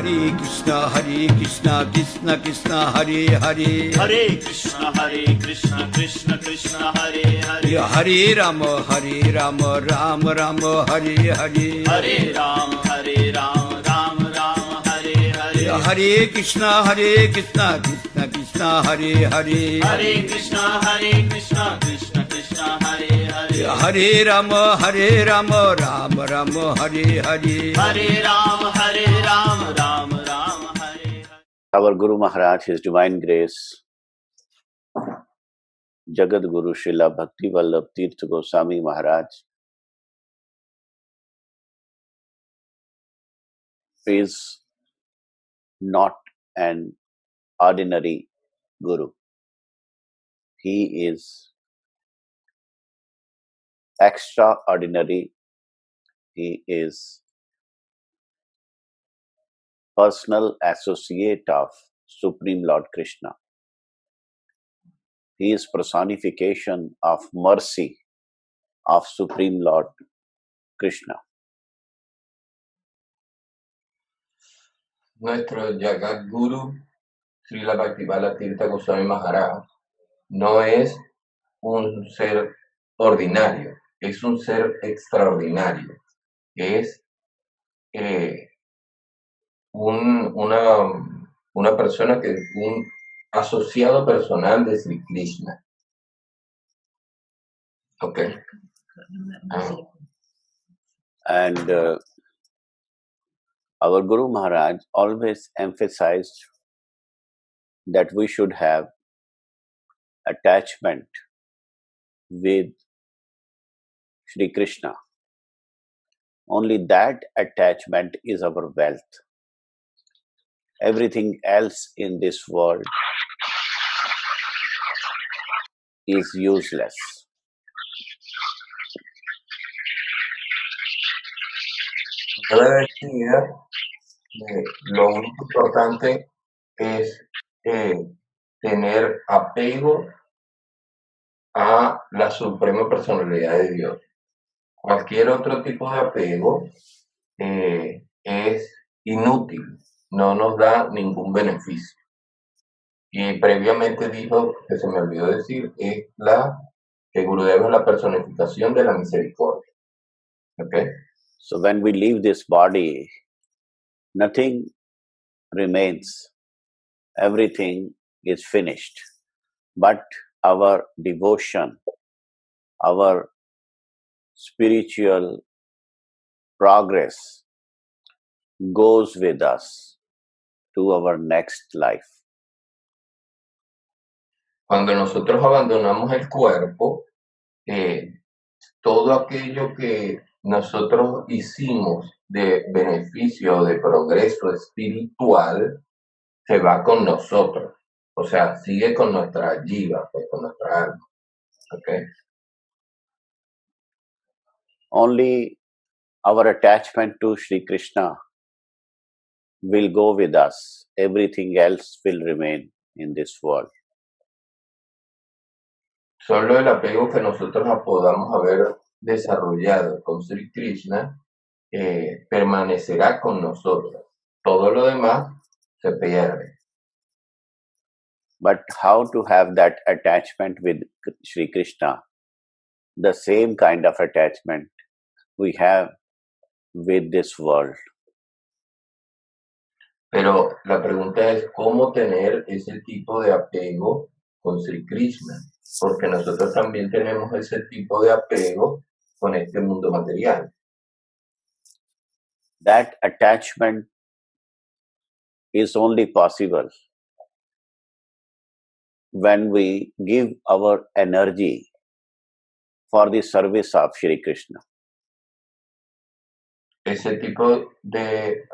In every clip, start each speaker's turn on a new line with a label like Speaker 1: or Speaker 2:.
Speaker 1: Krishna Krishna Krishna Hare Hare,
Speaker 2: Hare Krishna Krishna Krishna Hare Hare,
Speaker 1: Hare Rama Ram Ram Hare Hare,
Speaker 2: Hare Ram Ram Ram Hare Hare,
Speaker 1: Hare Krishna Krishna Krishna Hare Hare,
Speaker 2: Hare Krishna Krishna Krishna Hare Hare,
Speaker 1: Hare Rama Ram Ram Hare Hare,
Speaker 2: Hare Ram Ram Hare Hare.
Speaker 3: Our Guru Maharaj, His Divine Grace, Jagat Guru Srila Bhakti Vallabh Tirtha Goswami Maharaj is not an ordinary Guru. He is extraordinary. He is personal associate of Supreme Lord Krishna. He is personification of mercy of Supreme Lord Krishna.
Speaker 4: Nuestro Jagat Guru, Srila Bhaktivedanta Tirtha Goswami Maharaj, no es un ser ordinario, es un ser extraordinario. Es una persona que es un asociado personal de Sri Krishna. Okay.
Speaker 3: And our Guru Maharaj always emphasized that we should have attachment with Sri Krishna. Only that attachment is our wealth. Everything else in this world is useless.
Speaker 4: Yo le decía que lo único importante es tener apego a la suprema personalidad de Dios. Cualquier otro tipo de apego es inútil, no nos da ningún beneficio. Y previamente dijo, que se me olvidó decir, que Gurudeva es la personificación de la misericordia. Okay?
Speaker 3: So when we leave this body, nothing remains. Everything is finished. But our devotion, our spiritual progress goes with us to our next life.
Speaker 4: Cuando nosotros abandonamos el cuerpo, todo aquello que nosotros hicimos de beneficio, de progreso espiritual, se va con nosotros. O sea, sigue con nuestra jiva, pues, con nuestra alma. Okay?
Speaker 3: Only our attachment to Sri Krishna will go with us. Everything else will remain in this world.
Speaker 4: Solo el apego que nosotros podamos haber desarrollado con Sri Krishna permanecerá con nosotros. Todo lo demás se pierde.
Speaker 3: But how to have that attachment with Sri Krishna? The same kind of attachment we have with this world.
Speaker 4: Pero la pregunta es cómo tener ese tipo de apego con Sri Krishna, porque nosotros también tenemos ese tipo de apego con este mundo material.
Speaker 3: That attachment is only possible when we give our energy for the service of Shri Krishna.
Speaker 4: Ese tipo de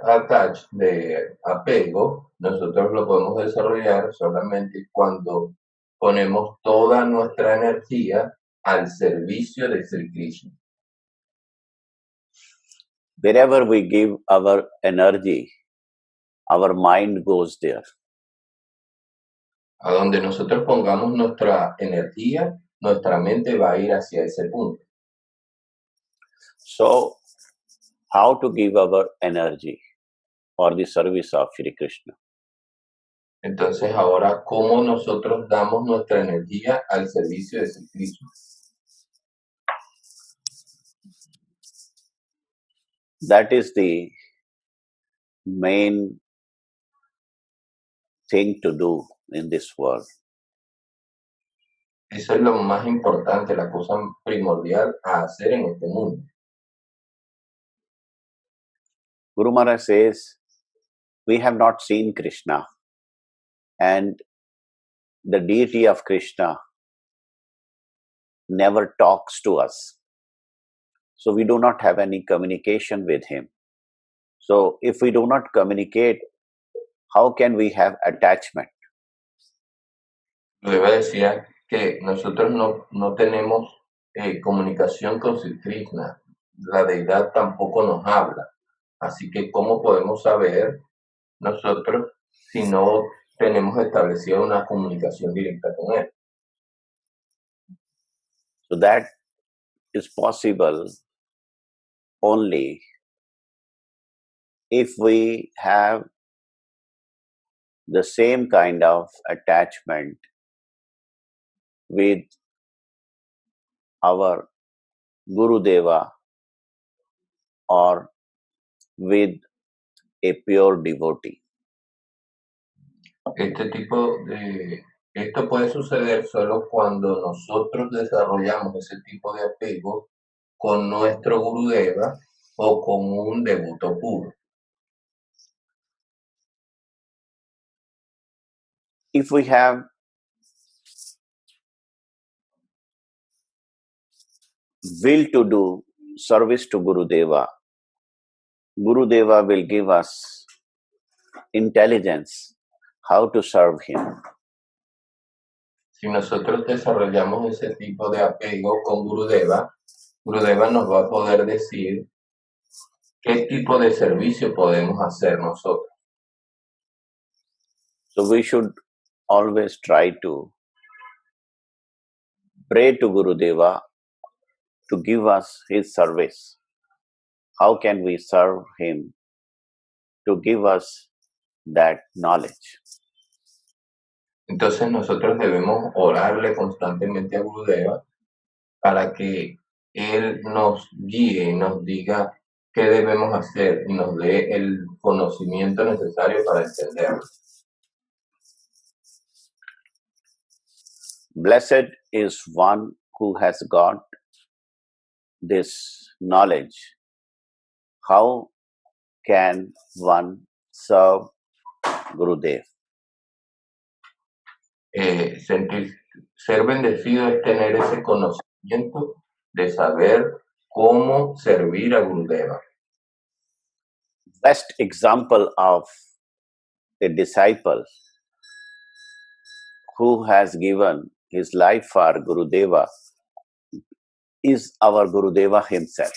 Speaker 4: apego nosotros lo podemos desarrollar solamente cuando ponemos toda nuestra energía al servicio de Sri Krishna.
Speaker 3: Wherever we give our energy, our mind goes there.
Speaker 4: A donde nosotros pongamos nuestra energía, nuestra mente va a ir hacia ese punto.
Speaker 3: So, how to give our energy? for the service of Shri Krishna.
Speaker 4: Entonces ahora, ¿cómo nosotros damos nuestra energía al servicio de Sri Krishna?
Speaker 3: That is the main thing to do in this world.
Speaker 4: Eso es lo más importante, la cosa primordial a hacer en este mundo.
Speaker 3: Guru Maharaj says, we have not seen Krishna, and the deity of Krishna never talks to us. So we do not have any communication with him. So if we do not communicate, how can we have attachment?
Speaker 4: Luego decía que nosotros no tenemos comunicación con Sri Krishna. La deidad tampoco nos habla. Así que, ¿cómo podemos saber nosotros si no tenemos establecida una comunicación directa con él?
Speaker 3: So that is possible only if we have the same kind of attachment with our Guru Deva or with a pure devotee.
Speaker 4: Esto puede suceder solo cuando nosotros desarrollamos ese tipo de apego con nuestro Gurudeva o con un devoto puro.
Speaker 3: If we have will to do service to Gurudeva, Gurudeva will give us intelligence how to serve him.
Speaker 4: Si nosotros desarrollamos ese tipo de apego con Gurudeva, Gurudeva nos va a poder decir qué tipo de servicio podemos hacer nosotros.
Speaker 3: So we should always try to pray to Gurudeva to give us his service. How can we serve him to give us that knowledge?
Speaker 4: Entonces nosotros debemos orarle constantemente a Gurudeva para que él nos guíe y nos diga qué debemos hacer y nos dé el conocimiento necesario para entenderlo.
Speaker 3: Blessed is one who has got this knowledge. How can one serve Gurudev?
Speaker 4: Ser bendecido es tener ese conocimiento de saber cómo servir a Gurudeva.
Speaker 3: Best example of a disciple who has given his life for Gurudeva is our Gurudeva himself.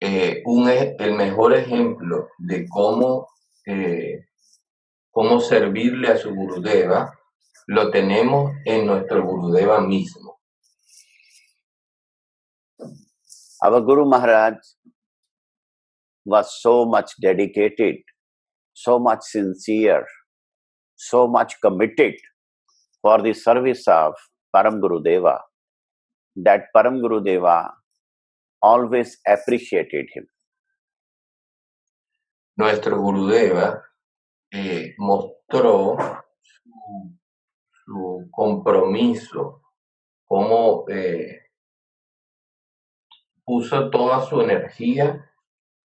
Speaker 4: El mejor ejemplo de cómo servirle a su Gurudeva lo tenemos en nuestro Gurudeva mismo.
Speaker 3: Our Guru Maharaj was so much dedicated, so much sincere, so much committed for the service of Param Gurudeva that Param Gurudeva always appreciated him.
Speaker 4: Nuestro Gurudeva mostró su compromiso, cómo puso toda su energía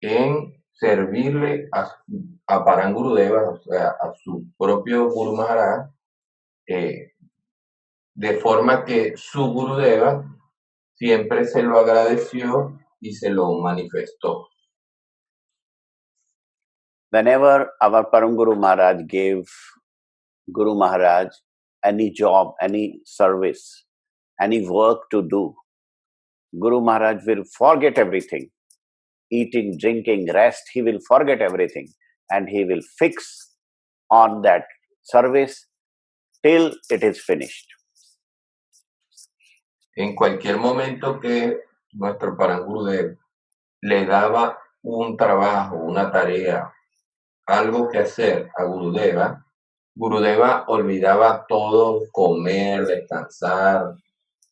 Speaker 4: en servirle a Param Gurudeva, o sea, a su propio Guru Maharaj, de forma que su Gurudeva siempre se lo agradeció y se lo manifestó.
Speaker 3: Whenever our Param Guru Maharaj gave Guru Maharaj any job, any service, any work to do, Guru Maharaj will forget everything. Eating, drinking, rest, he will forget everything and he will fix on that service till it is finished.
Speaker 4: En cualquier momento que nuestro Param Gurudev le daba un trabajo, una tarea, algo que hacer a Gurudeva, Gurudeva olvidaba todo, comer, descansar,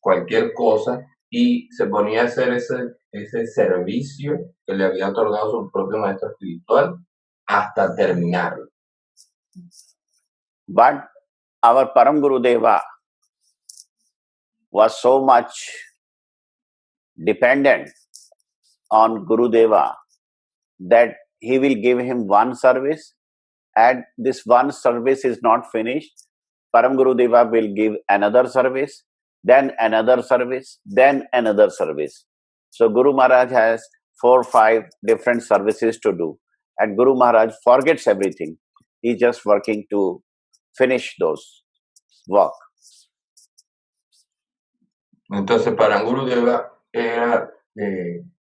Speaker 4: cualquier cosa, y se ponía a hacer ese servicio que le había otorgado su propio maestro espiritual hasta terminarlo.
Speaker 3: But our Param Gurudeva was so much dependent on Gurudeva that he will give him one service, and this one service is not finished. Param Gurudeva will give another service, then another service, then another service. So Guru Maharaj has 4 or 5 different services to do, and Guru Maharaj forgets everything. He's just working to finish those work.
Speaker 4: Entonces, para Gurudeva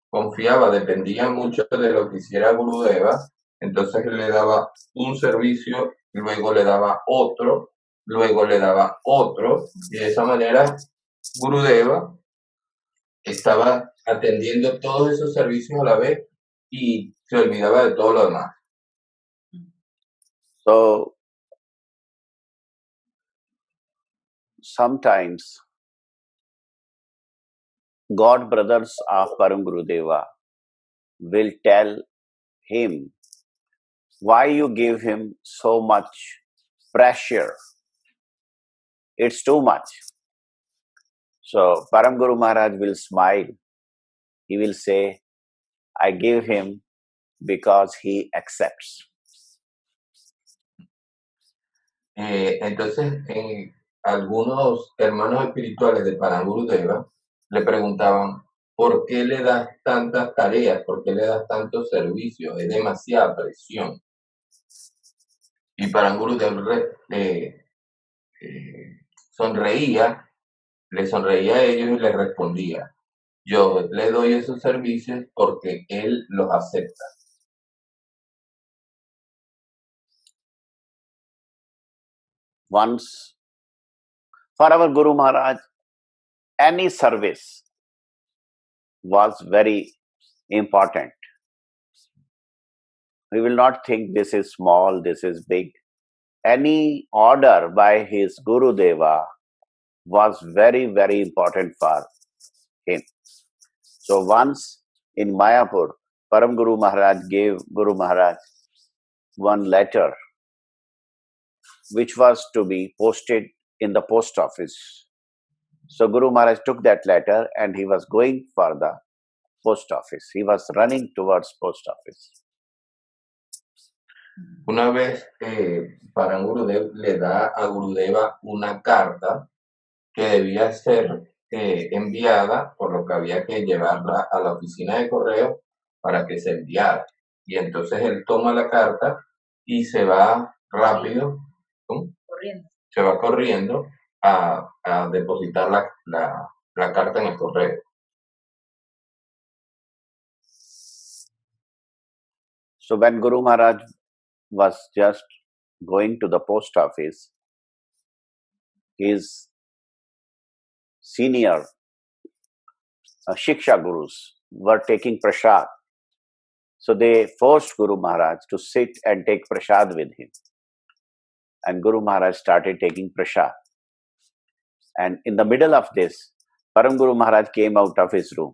Speaker 4: confiaba, dependía mucho de lo que hiciera Gurudeva, entonces le daba un servicio, luego le daba otro, luego le daba otro, y de esa manera Gurudeva estaba atendiendo todos esos servicios a la vez y se olvidaba de todo lo demás.
Speaker 3: So sometimes God brothers of Param Gurudeva will tell him, why you give him so much pressure? It's too much. So Param Guru Maharaj will smile. He will say, I give him because he accepts.
Speaker 4: Entonces, algunos hermanos espirituales de Param Gurudeva le preguntaban, ¿por qué le das tantas tareas? ¿Por qué le das tantos servicios? Es demasiada presión. Y Param Gurudeva le sonreía a ellos y les respondía, yo le doy esos servicios porque él los acepta.
Speaker 3: Once, for our Guru Maharaj, any service was very important. We will not think this is small, this is big. Any order by his Guru Deva was very, very important for him. So once in Mayapur, Param Guru Maharaj gave Guru Maharaj one letter which was to be posted in the post office. So Guru Maharaj took that letter and he was going for the post office. He was running towards post office.
Speaker 4: Una vez Param Gurudeva le da a Gurudeva una carta que debía ser enviada, por lo que había que llevarla a la oficina de correo para que se enviara. Y entonces él toma la carta y se va rápido, se va corriendo a depositar la carta en el correo.
Speaker 3: So when Guru Maharaj was just going to the post office, his senior Shiksha Gurus were taking prasad. So they forced Guru Maharaj to sit and take prasad with him. And Guru Maharaj started taking prasad. And in the middle of this, Param Guru Maharaj came out of his room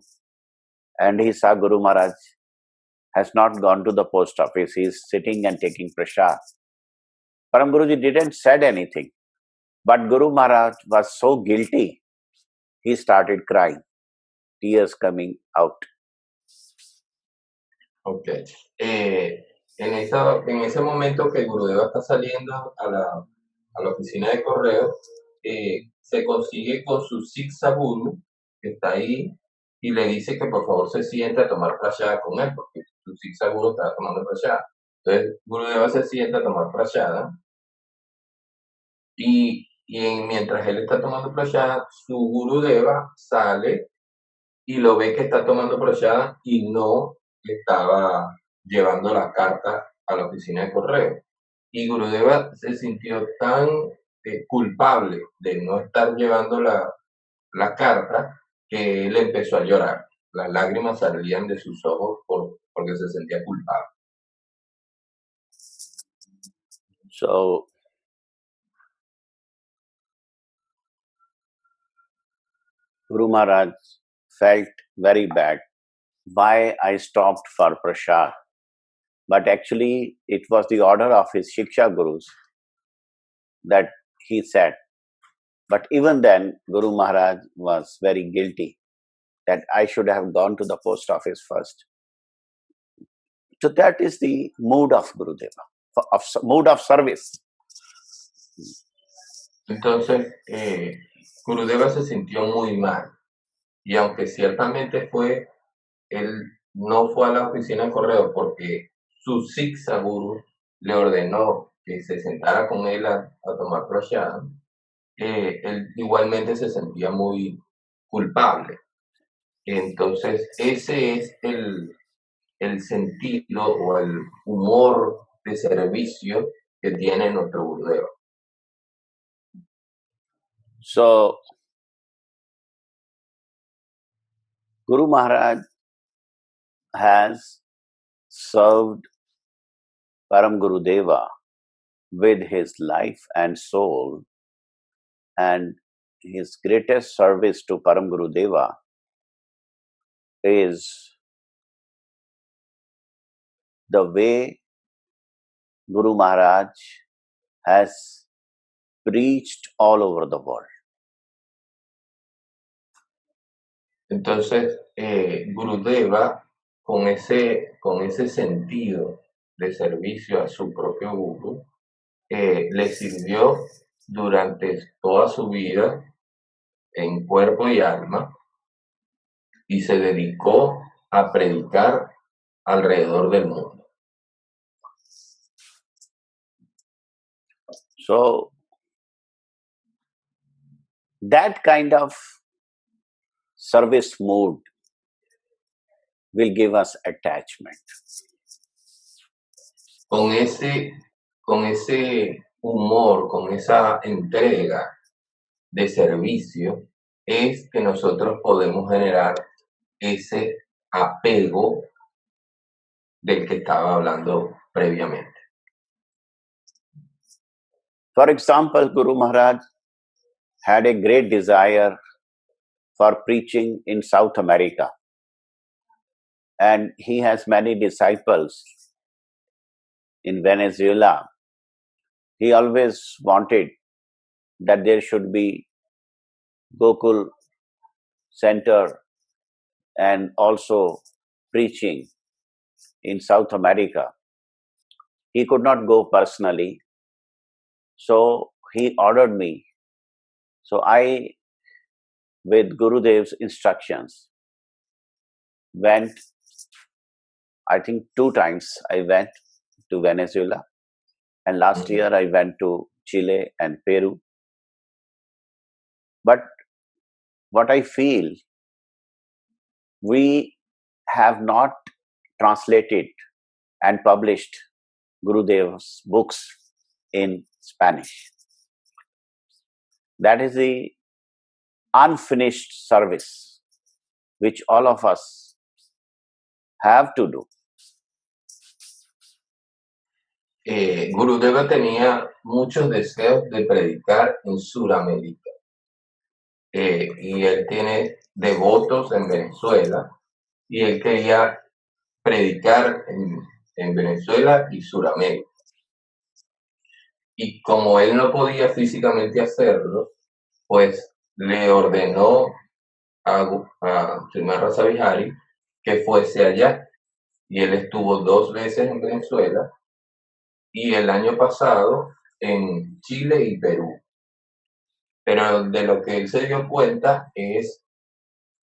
Speaker 3: and he saw Guru Maharaj has not gone to the post office. He is sitting and taking prasad. Param Guruji didn't said anything, but Guru Maharaj was so guilty. He started crying, tears coming out.
Speaker 4: Okay. En ese momento que Gurudeva está saliendo a la oficina de correo, se consigue con su Siksa Guru, que está ahí, y le dice que por favor se siente a tomar prashada con él, porque su Siksa Guru estaba tomando prashada. Entonces Gurudeva se sienta a tomar prashada, y mientras él está tomando prashada, su Gurudeva sale y lo ve que está tomando prashada y no estaba llevando la carta a la oficina de correo. Y Gurudeva se sintió tan culpable de no estar llevando la carta que él empezó a llorar. Las lágrimas salían de sus ojos por porque se sentía culpable.
Speaker 3: So, Guru Maharaj felt very bad why I stopped for prasad. But actually, it was the order of his Shiksha Gurus that he said. But even then, Guru Maharaj was very guilty that I should have gone to the post office first. So that is the mood of Gurudeva, mood of service.
Speaker 4: Entonces, Gurudeva se sintió muy mal. Y aunque ciertamente él no fue a la oficina de correo porque su Siksha Guru le ordenó que se sentara con él a tomar prasad, él igualmente se sentía muy culpable. Entonces, ese es el sentido o el humor de servicio que tiene nuestro Gurudeva.
Speaker 3: So, Guru Maharaj has served Param Gurudeva with his life and soul, and his greatest service to Param Gurudeva is the way Guru Maharaj has preached all over the world.
Speaker 4: Entonces, Gurudeva, con ese sentido de servicio a su propio Guru, le sirvió durante toda su vida en cuerpo y alma y se dedicó a predicar alrededor del mundo.
Speaker 3: So, that kind of service mood will give us attachment.
Speaker 4: Con ese humor, con esa entrega de servicio, es que nosotros podemos generar ese apego del que estaba hablando previamente.
Speaker 3: For example, Guru Maharaj had a great desire for preaching in South America, and he has many disciples in Venezuela. He always wanted that there should be Gokul Center and also preaching in South America. He could not go personally, so he ordered me. So I, with Gurudev's instructions, went, I think 2 times I went to Venezuela, and last year I went to Chile and Peru. But what I feel, we have not translated and published Gurudev's books in Spanish. That is the unfinished service which all of us have to do.
Speaker 4: Gurudeva tenía muchos deseos de predicar en Sudamérica. Y él tiene devotos en Venezuela y él quería predicar en Venezuela y Sudamérica. Y como él no podía físicamente hacerlo, pues le ordenó a Srimad Rasa Vihari que fuese allá. Y él estuvo 2 veces en Venezuela y el año pasado en Chile y Perú. Pero de lo que él se dio cuenta es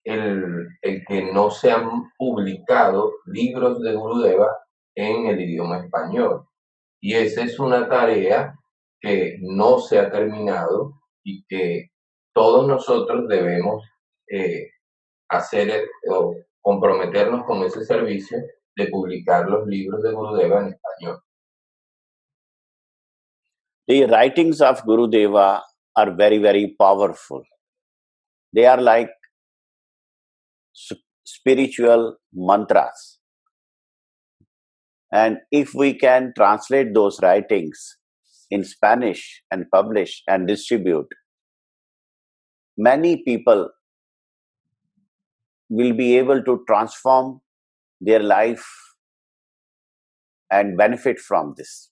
Speaker 4: el que no se han publicado libros de Gurudeva en el idioma español. Y esa es una tarea que no se ha terminado y que todos nosotros debemos hacer o comprometernos con ese servicio de publicar los libros de Gurudeva en español.
Speaker 3: The writings of Gurudeva are very, very powerful. They are like spiritual mantras. And if we can translate those writings in Spanish and publish and distribute, many people will be able to transform their life and benefit from this.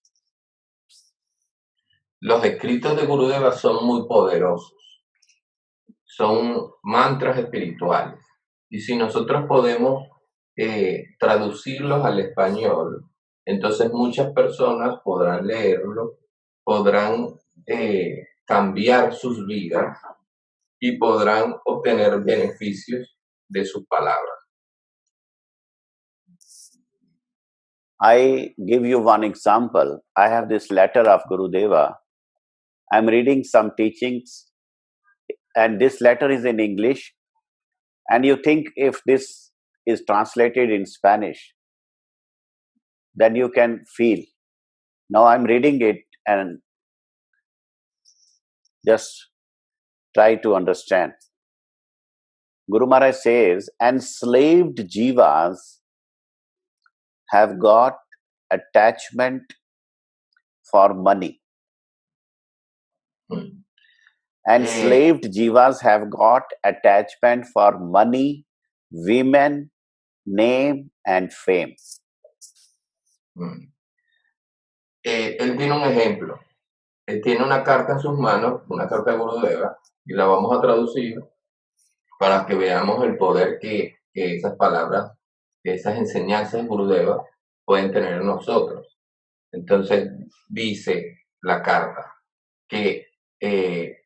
Speaker 4: Los escritos de Gurudeva son muy poderosos, son mantras espirituales. Y si nosotros podemos traducirlos al español, entonces muchas personas podrán leerlo, podrán cambiar sus vidas y podrán obtener beneficios de sus palabras.
Speaker 3: I give you one example. I have this letter of Gurudeva. I'm reading some teachings, and this letter is in English. And you think if this is translated in Spanish, then you can feel. Now I'm reading it and just try to understand. Guru Maharaj says, enslaved jivas have got attachment for money. Enslaved jivas have got attachment for money, women, name, and fame.
Speaker 4: Él tiene un ejemplo. Él tiene una carta en sus manos, una carta de Gurudeva, y la vamos a traducir para que veamos el poder que esas palabras, que esas enseñanzas de Gurudeva pueden tener en nosotros. Entonces dice la carta que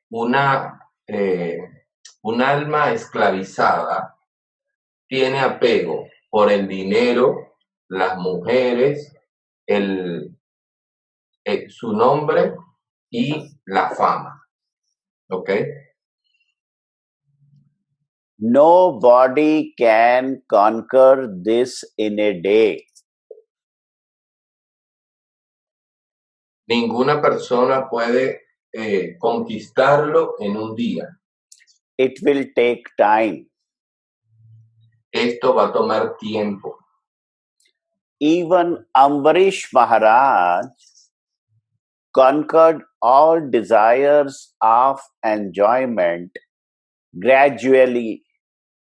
Speaker 4: un alma esclavizada tiene apego por el dinero, las mujeres, su nombre y la fama. ¿Ok?
Speaker 3: Nobody can conquer this in a day.
Speaker 4: Ninguna persona puede conquistarlo en un día.
Speaker 3: It will take time.
Speaker 4: Esto va a tomar tiempo.
Speaker 3: Even Ambarish Maharaj conquered all desires of enjoyment gradually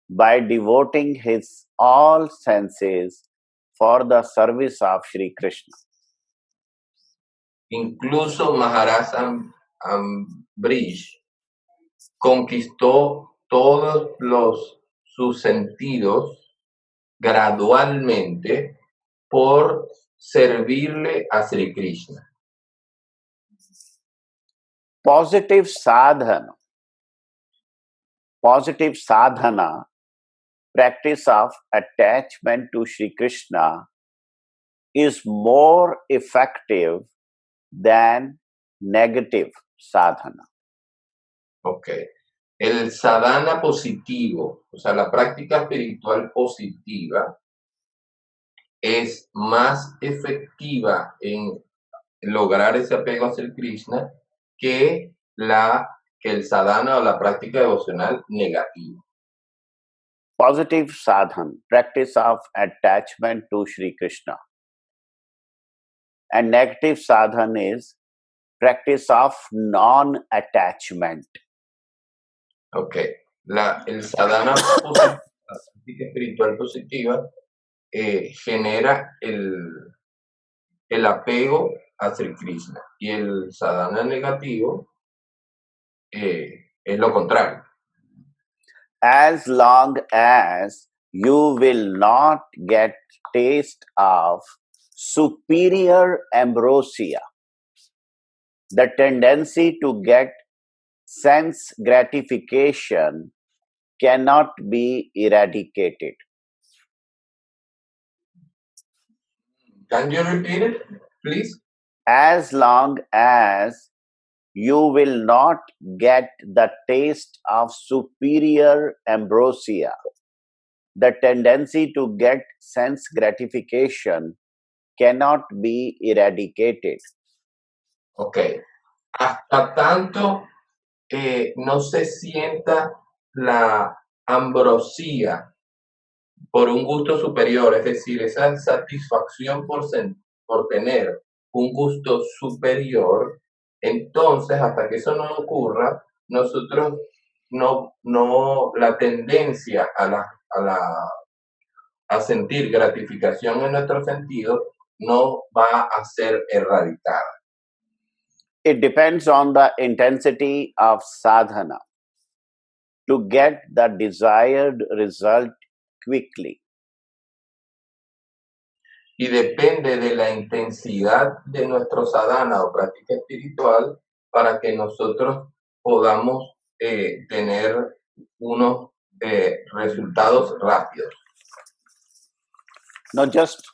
Speaker 3: by devoting his all senses for the service of Sri Krishna.
Speaker 4: Incluso Maharaj Ambarish conquistó todos sus sentidos gradualmente por servirle a Sri Krishna.
Speaker 3: Positive sadhana, practice of attachment to Sri Krishna, is more effective than negative sadhana.
Speaker 4: Okay. El sadhana positivo, o sea, la práctica espiritual positiva, es más efectiva en lograr ese apego a Sri Krishna que el sadhana o la práctica devocional negativa.
Speaker 3: Positive sadhana, practice of attachment to Sri Krishna. And negative sadhana is practice of non-attachment.
Speaker 4: Okay. El sadhana positivo, la práctica espiritual positiva, genera el apego a Sri Krishna, y el sadhana negativo es lo contrario.
Speaker 3: As long as you will not get taste of superior ambrosia, the tendency to get sense gratification cannot be eradicated.
Speaker 4: Can you repeat it, please?
Speaker 3: As long as you will not get the taste of superior ambrosia, the tendency to get sense gratification cannot be eradicated.
Speaker 4: Okay. Hasta tanto no se sienta la ambrosía por un gusto superior, es decir, esa satisfacción por tener un gusto superior, entonces hasta que eso no ocurra, nosotros la tendencia a sentir gratificación en nuestro sentido no va a ser erradicada.
Speaker 3: It depends on the intensity of sadhana to get the desired result quickly.
Speaker 4: Y depende de la intensidad de nuestro sadhana o práctica espiritual para que nosotros podamos tener unos resultados rápidos.
Speaker 3: Now, just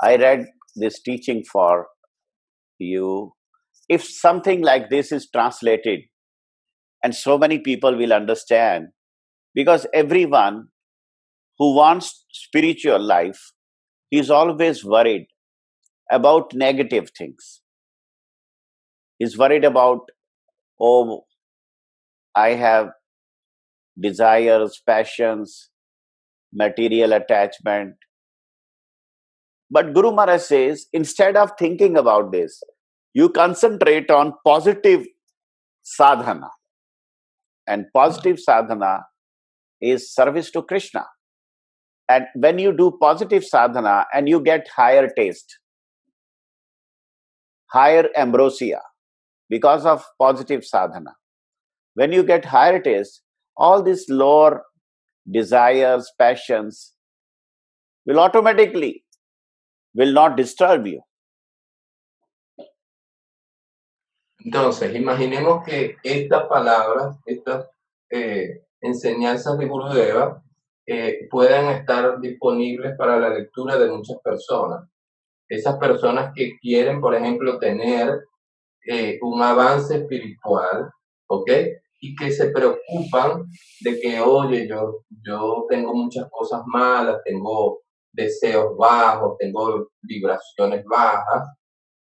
Speaker 3: I read this teaching for you. If something like this is translated, and so many people will understand, because everyone who wants spiritual life is always worried about negative things. He's worried about, oh, I have desires, passions, material attachment. But Guru Maharaj says, instead of thinking about this, you concentrate on positive sadhana. And positive sadhana is service to Krishna. And when you do positive sadhana and you get higher taste, higher ambrosia, because of positive sadhana, when you get higher taste, all these lower desires, passions will automatically will not disturb you.
Speaker 4: Entonces, imaginemos que estas palabras, estas enseñanzas de Gurudeva puedan estar disponibles para la lectura de muchas personas. Esas personas que quieren, por ejemplo, tener un avance espiritual, ¿ok? Y que se preocupan de que, oye, yo tengo muchas cosas malas, tengo deseos bajos, tengo vibraciones bajas.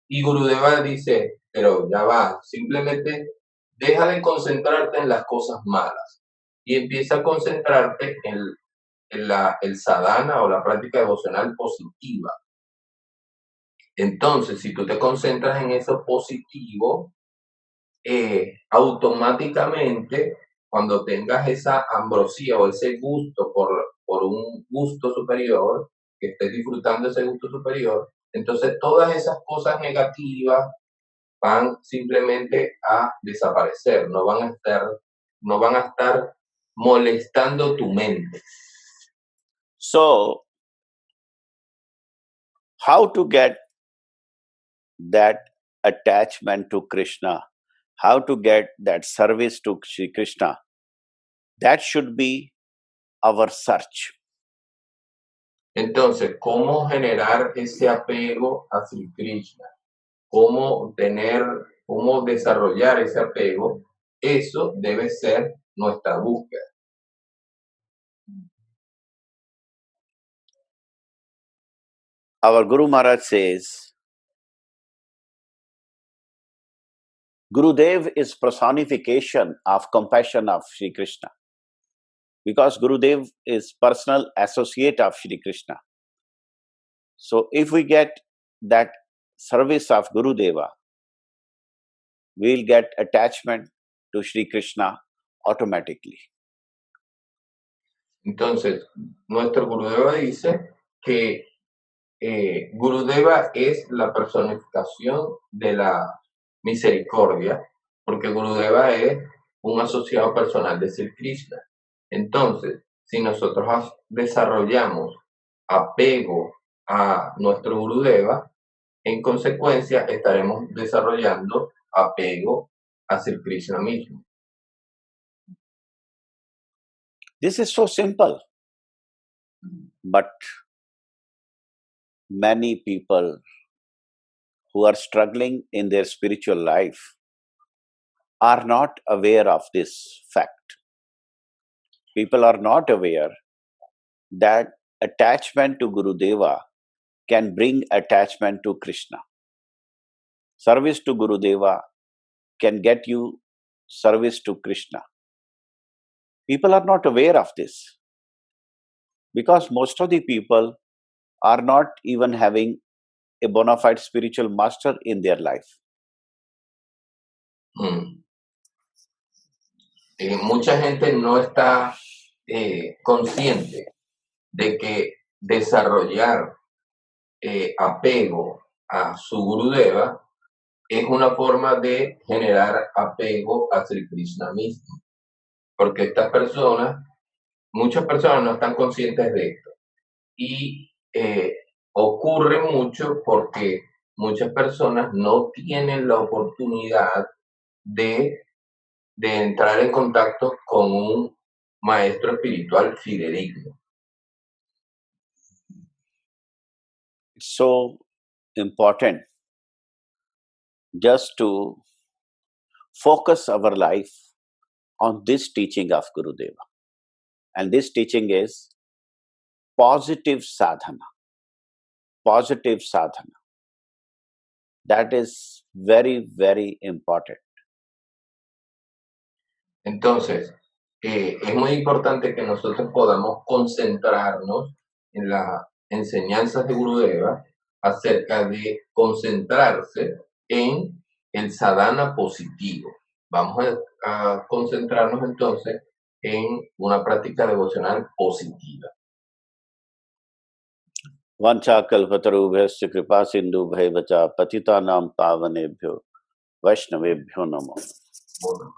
Speaker 4: Y Gurudeva dice, pero ya va, simplemente deja de concentrarte en las cosas malas y empieza a concentrarte en el sadhana o la práctica devocional positiva. Entonces, si tú te concentras en eso positivo, automáticamente, cuando tengas esa ambrosía o ese gusto por un gusto superior, que estés disfrutando ese gusto superior, entonces todas esas cosas negativas van simplemente a desaparecer, no van a estar molestando tu mente.
Speaker 3: So, how to get that attachment to Krishna, how to get that service to Sri Krishna, that should be our search.
Speaker 4: Entonces, ¿cómo generar ese apego a Sri Krishna? ¿Cómo desarrollar ese apego? Eso debe ser nuestra búsqueda.
Speaker 3: Our Guru Maharaj says, Gurudev is personification of compassion of Sri Krishna. Because Gurudev is personal associate of Sri Krishna. So if we get that service of Gurudeva, we'll get attachment to Sri Krishna automatically.
Speaker 4: Entonces, nuestro Gurudeva dice que Gurudeva es la personificación de la misericordia, porque Gurudeva es un asociado personal de Sri Krishna. Entonces, si nosotros desarrollamos apego a nuestro Gurudeva, en consecuencia estaremos desarrollando apego a Sri Krishna mismo.
Speaker 3: This is so simple, but many people who are struggling in their spiritual life are not aware of this fact. People are not aware that attachment to Gurudeva can bring attachment to Krishna. Service to Gurudeva can get you service to Krishna. People are not aware of this. because most of the people are not even having a bona fide spiritual master in their life.
Speaker 4: Mucha gente no está consciente de que desarrollar apego a su Gurudeva es una forma de generar apego a Sri Krishna mismo. Porque estas personas, muchas personas no están conscientes de esto. Y ocurre mucho porque muchas personas no tienen la oportunidad de entrar en contacto con un maestro espiritual fidedigno.
Speaker 3: It's so important just to focus our life on this teaching of Gurudeva. And this teaching is positive sadhana. Positive sadhana. That is very, very important.
Speaker 4: Entonces, es muy importante que nosotros podamos concentrarnos en las enseñanzas de Gurudeva acerca de concentrarse en el sadhana positivo. Vamos a concentrarnos entonces en una práctica devocional positiva.
Speaker 3: Vancha kalpatarubhyasya kripa sindhubhaiva cha patitanam pavanebhyo vaishnavebhyo namo.
Speaker 4: Bueno.